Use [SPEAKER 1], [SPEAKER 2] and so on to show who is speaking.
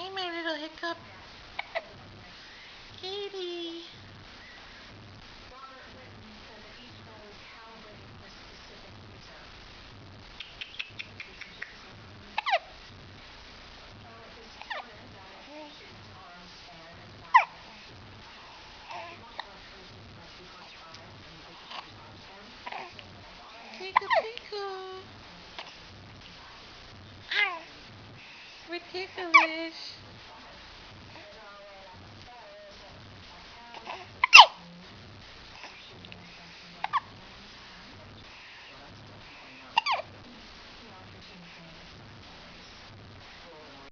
[SPEAKER 1] Hey, my little hiccup. Katie. Pickle, pickle. We're ticklish.